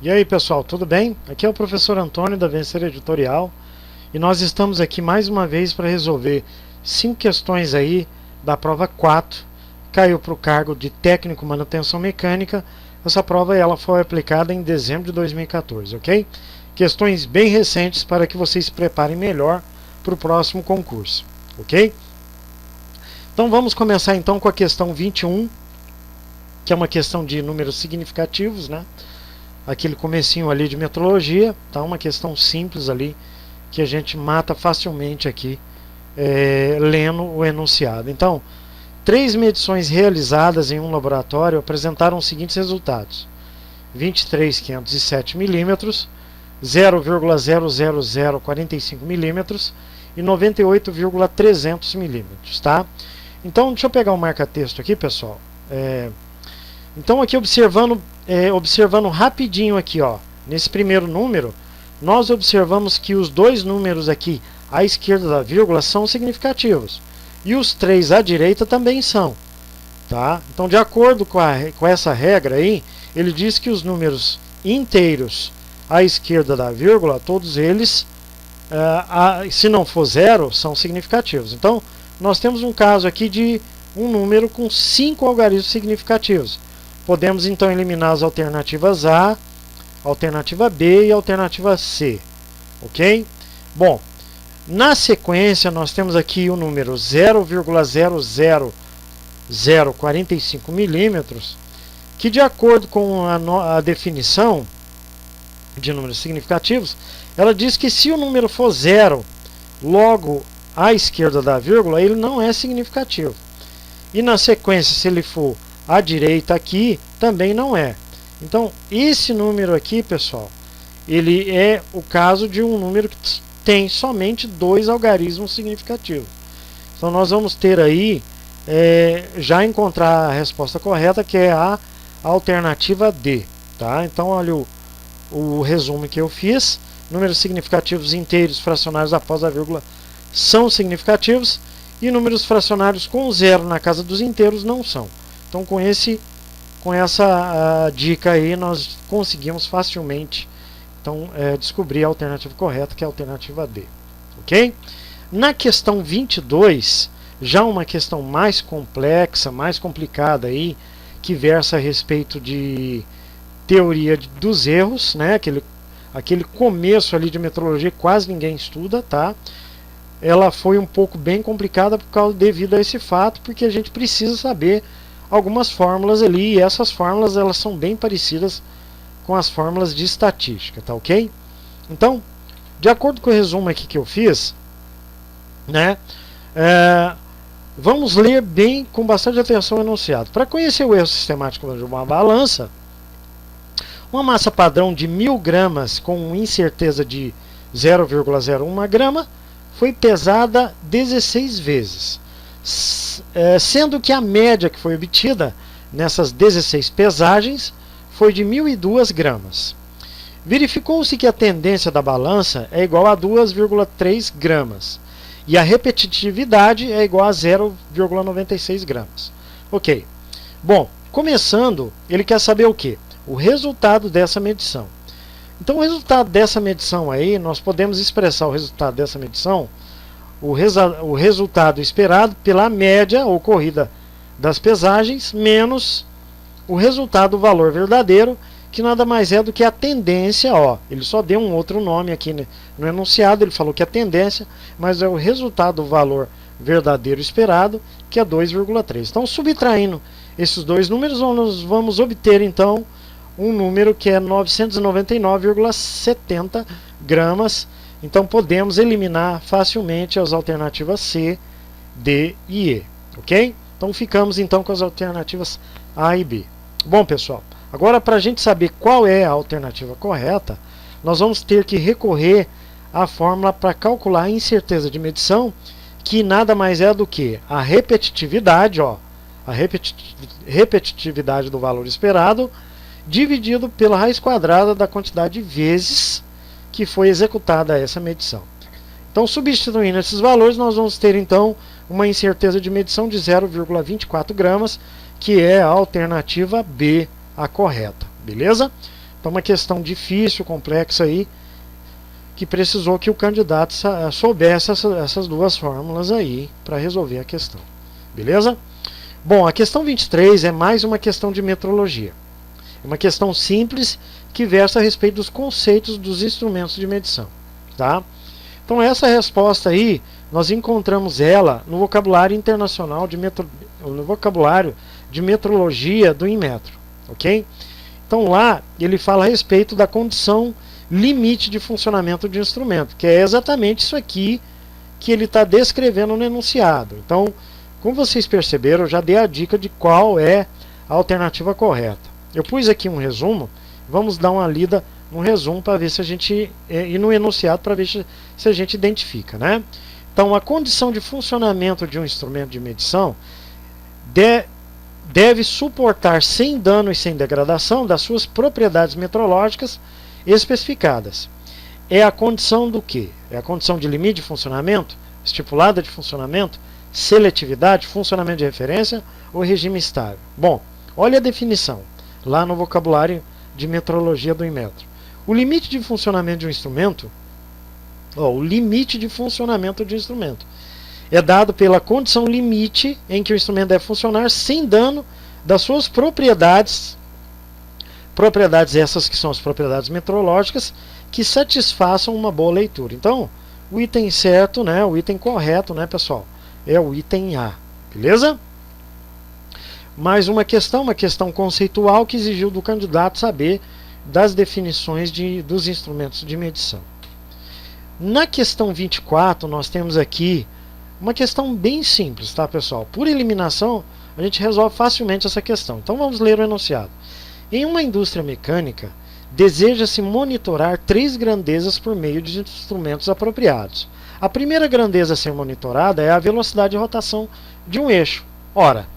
E aí pessoal, tudo bem? Aqui é o professor Antônio da Vencer Editorial e nós estamos aqui mais uma vez para resolver 5 questões aí da prova 4. Caiu para o cargo de técnico manutenção mecânica. Essa prova ela foi aplicada em dezembro de 2014, ok? Questões bem recentes para que vocês se preparem melhor para o próximo concurso, ok? Então vamos começar então com a questão 21, que é uma questão de números significativos, né? Aquele comecinho ali de metrologia, tá? Uma questão simples ali que a gente mata facilmente aqui lendo o enunciado. Então, 3 medições realizadas em um laboratório apresentaram os seguintes resultados: 23.507 milímetros, 0,00045 milímetros e 98,300 milímetros, tá? Então, deixa eu pegar um marca-texto aqui, pessoal. Então, aqui observando rapidinho aqui, ó, nesse primeiro número, nós observamos que os dois números aqui à esquerda da vírgula são significativos e os 3 à direita também são, tá? Então, de acordo com essa regra aí, ele diz que os números inteiros à esquerda da vírgula, todos eles, se não for 0, são significativos. Então, nós temos um caso aqui de um número com 5 algarismos significativos. Podemos então eliminar as alternativas A, alternativa B e alternativa C, ok? Bom, na sequência nós temos aqui o número 0,00045 milímetros, que de acordo com a definição de números significativos, ela diz que se o número for 0 logo à esquerda da vírgula, ele não é significativo. E na sequência, se ele for à direita aqui, também não é. Então, esse número aqui, pessoal, ele é o caso de um número que tem somente 2 algarismos significativos. Então, nós vamos ter aí, já encontrar a resposta correta, que é a alternativa D. Tá? Então, olha o resumo que eu fiz. Números significativos inteiros fracionários após a vírgula são significativos e números fracionários com 0 na casa dos inteiros não são. Então, com essa dica aí, nós conseguimos facilmente então, descobrir a alternativa correta, que é a alternativa D. Ok? Na questão 22, já uma questão mais complexa, mais complicada aí, que versa a respeito de teoria dos erros, né? Aquele começo ali de metrologia que quase ninguém estuda, tá? Ela foi um pouco bem complicada devido a esse fato, porque a gente precisa saber algumas fórmulas ali, e essas fórmulas elas são bem parecidas com as fórmulas de estatística, tá ok? Então, de acordo com o resumo aqui que eu fiz, né, vamos ler bem, com bastante atenção o enunciado. Para conhecer o erro sistemático de uma balança, uma massa padrão de 1000 gramas com incerteza de 0,01 grama foi pesada 16 vezes. Sendo que a média que foi obtida nessas 16 pesagens foi de 1002 gramas. Verificou-se que a tendência da balança é igual a 2,3 gramas e a repetitividade é igual a 0,96 gramas. Ok. Bom, começando, ele quer saber o quê? O resultado dessa medição. Então, o resultado dessa medição aí, nós podemos expressar o resultado dessa medição, o resultado esperado pela média ocorrida das pesagens menos o resultado do valor verdadeiro, que nada mais é do que a tendência, ó, ele só deu um outro nome aqui no enunciado, ele falou que é tendência, mas é o resultado do valor verdadeiro esperado, que é 2,3. Então, subtraindo esses dois números, nós vamos obter então um número que é 999,70 gramas. Então podemos eliminar facilmente as alternativas C, D e E, ok? Então ficamos então com as alternativas A e B. Bom, pessoal, agora para a gente saber qual é a alternativa correta, nós vamos ter que recorrer à fórmula para calcular a incerteza de medição, que nada mais é do que a repetitividade, ó, a repetitividade do valor esperado, dividido pela raiz quadrada da quantidade de vezes que foi executada essa medição. Então, substituindo esses valores, nós vamos ter então uma incerteza de medição de 0,24 gramas, que é a alternativa B, a correta. Beleza? Então uma questão difícil, complexa aí, que precisou que o candidato soubesse essas duas fórmulas aí para resolver a questão. Beleza? Bom, a questão 23 é mais uma questão de metrologia. É uma questão simples que versa a respeito dos conceitos dos instrumentos de medição. Tá? Então essa resposta aí, nós encontramos ela no vocabulário internacional no vocabulário de metrologia do Inmetro. Ok? Então lá ele fala a respeito da condição limite de funcionamento de instrumento, que é exatamente isso aqui que ele está descrevendo no enunciado. Então, como vocês perceberam, eu já dei a dica de qual é a alternativa correta. Eu pus aqui um resumo, vamos dar uma lida no resumo para ver se a gente, e no enunciado para ver se a gente identifica, né? Então, a condição de funcionamento de um instrumento de medição deve suportar sem dano e sem degradação das suas propriedades metrológicas especificadas. É a condição do quê? É a condição de limite de funcionamento, estipulada de funcionamento, seletividade, funcionamento de referência ou regime estável. Bom, olha a definição, lá no vocabulário de metrologia do Inmetro. O limite de funcionamento de um instrumento, o limite de funcionamento de um instrumento, é dado pela condição limite em que o instrumento deve funcionar sem dano das suas propriedades essas que são as propriedades metrológicas que satisfaçam uma boa leitura. Então, o item certo, né, o item correto, né, pessoal, é o item A, beleza? Mais uma questão conceitual que exigiu do candidato saber das definições dos instrumentos de medição. Na questão 24, nós temos aqui uma questão bem simples, tá, pessoal? Por eliminação, a gente resolve facilmente essa questão. Então, vamos ler o enunciado. Em uma indústria mecânica, deseja-se monitorar 3 grandezas por meio de instrumentos apropriados. A primeira grandeza a ser monitorada é a velocidade de rotação de um eixo. Ora,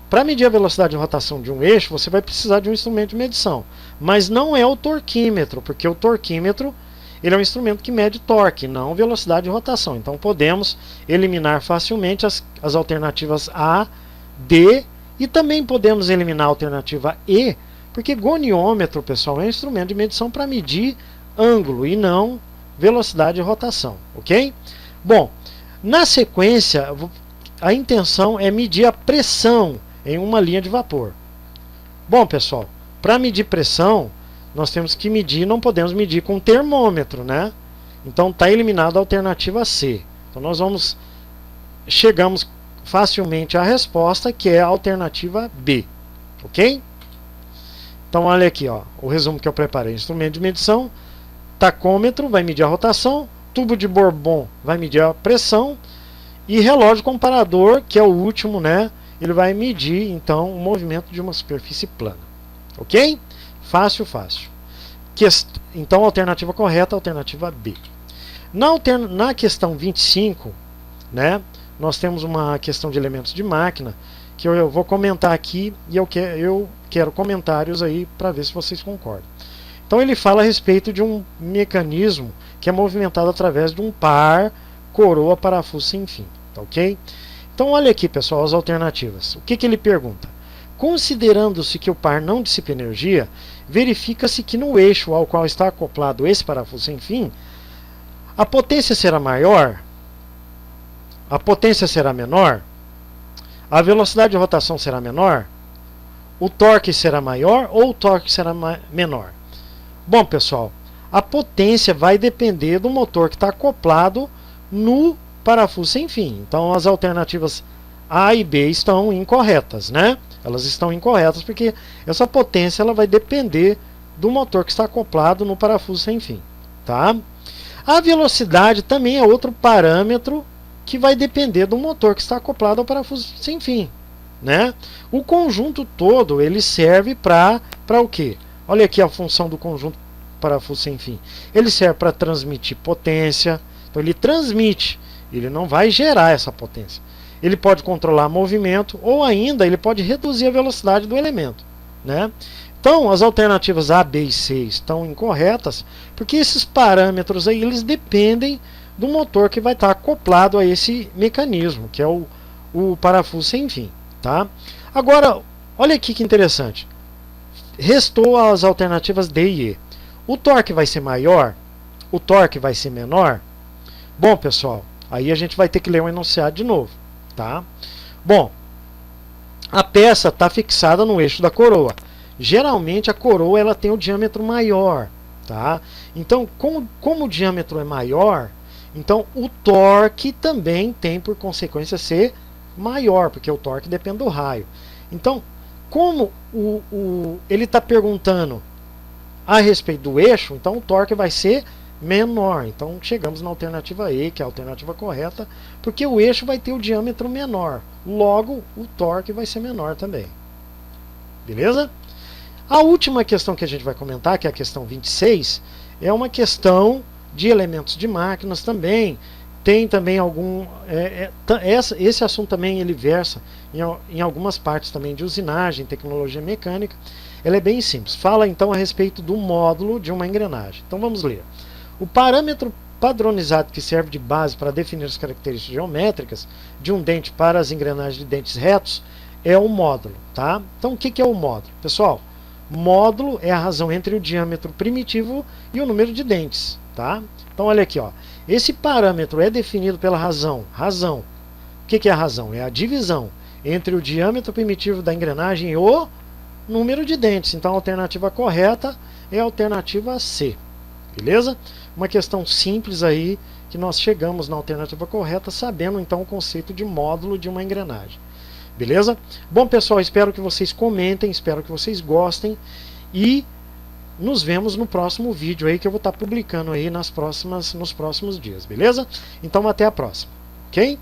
para medir a velocidade de rotação de um eixo, você vai precisar de um instrumento de medição. Mas não é o torquímetro, porque o torquímetro ele é um instrumento que mede torque, não velocidade de rotação. Então podemos eliminar facilmente as alternativas A, D, e também podemos eliminar a alternativa E, porque goniômetro, pessoal, é um instrumento de medição para medir ângulo e não velocidade de rotação, ok? Bom, na sequência, a intenção é medir a pressão em uma linha de vapor. Bom, pessoal, para medir pressão, nós temos que medir, não podemos medir com termômetro, né? Então está eliminada a alternativa C. Então nós chegamos facilmente à resposta, que é a alternativa B, ok? Então olha aqui, ó, o resumo que eu preparei. Instrumento de medição, tacômetro vai medir a rotação, tubo de Bourbon vai medir a pressão e relógio comparador, que é o último, né? Ele vai medir então o movimento de uma superfície plana. Ok? Fácil, fácil. Então a alternativa correta é a alternativa B. Na questão 25, né, nós temos uma questão de elementos de máquina que eu vou comentar aqui e eu quero comentários aí para ver se vocês concordam. Então ele fala a respeito de um mecanismo que é movimentado através de um par, coroa, parafuso sem fim. Tá, ok? Então olha aqui, pessoal, as alternativas. O que ele pergunta? Considerando-se que o par não dissipa energia, verifica-se que no eixo ao qual está acoplado esse parafuso sem fim, a potência será maior, a potência será menor, a velocidade de rotação será menor, o torque será maior ou o torque será menor? Bom, pessoal, a potência vai depender do motor que está acoplado no parafuso sem fim. Então as alternativas A e B estão incorretas, né? Elas estão incorretas porque essa potência ela vai depender do motor que está acoplado no parafuso sem fim, tá? A velocidade também é outro parâmetro que vai depender do motor que está acoplado ao parafuso sem fim, né? O conjunto todo ele serve para o quê? Olha aqui a função do conjunto parafuso sem fim. Ele serve para transmitir potência. Então ele transmite, ele não vai gerar essa potência. Ele pode controlar movimento ou ainda ele pode reduzir a velocidade do elemento, né? Então as alternativas A, B e C estão incorretas porque esses parâmetros aí eles dependem do motor que vai estar acoplado a esse mecanismo, que é o parafuso sem fim, tá? Agora, olha aqui que interessante. Restou as alternativas D e E. O torque vai ser maior? O torque vai ser menor? Bom, pessoal, aí a gente vai ter que ler o enunciado de novo, tá? Bom, a peça está fixada no eixo da coroa. Geralmente a coroa ela tem o diâmetro maior, tá? Então, como o diâmetro é maior, então o torque também tem por consequência ser maior, porque o torque depende do raio. Então, como ele está perguntando a respeito do eixo, então o torque vai ser menor. Então chegamos na alternativa E, que é a alternativa correta, porque o eixo vai ter o diâmetro menor. Logo, o torque vai ser menor também. Beleza? A última questão que a gente vai comentar, que é a questão 26, é uma questão de elementos de máquinas também. Tem também algum... esse assunto também ele versa em algumas partes também de usinagem, tecnologia mecânica. Ela é bem simples. Fala então a respeito do módulo de uma engrenagem. Então vamos ler. O parâmetro padronizado que serve de base para definir as características geométricas de um dente para as engrenagens de dentes retos é o módulo. Tá? Então o que é o módulo? Pessoal, módulo é a razão entre o diâmetro primitivo e o número de dentes. Tá? Então olha aqui, ó. Esse parâmetro é definido pela razão. Razão. O que é a razão? É a divisão entre o diâmetro primitivo da engrenagem e o número de dentes. Então a alternativa correta é a alternativa C. Beleza? Uma questão simples aí que nós chegamos na alternativa correta sabendo então o conceito de módulo de uma engrenagem. Beleza? Bom, pessoal, espero que vocês comentem, espero que vocês gostem e nos vemos no próximo vídeo aí que eu vou estar publicando aí nos próximos dias, beleza? Então até a próxima, ok?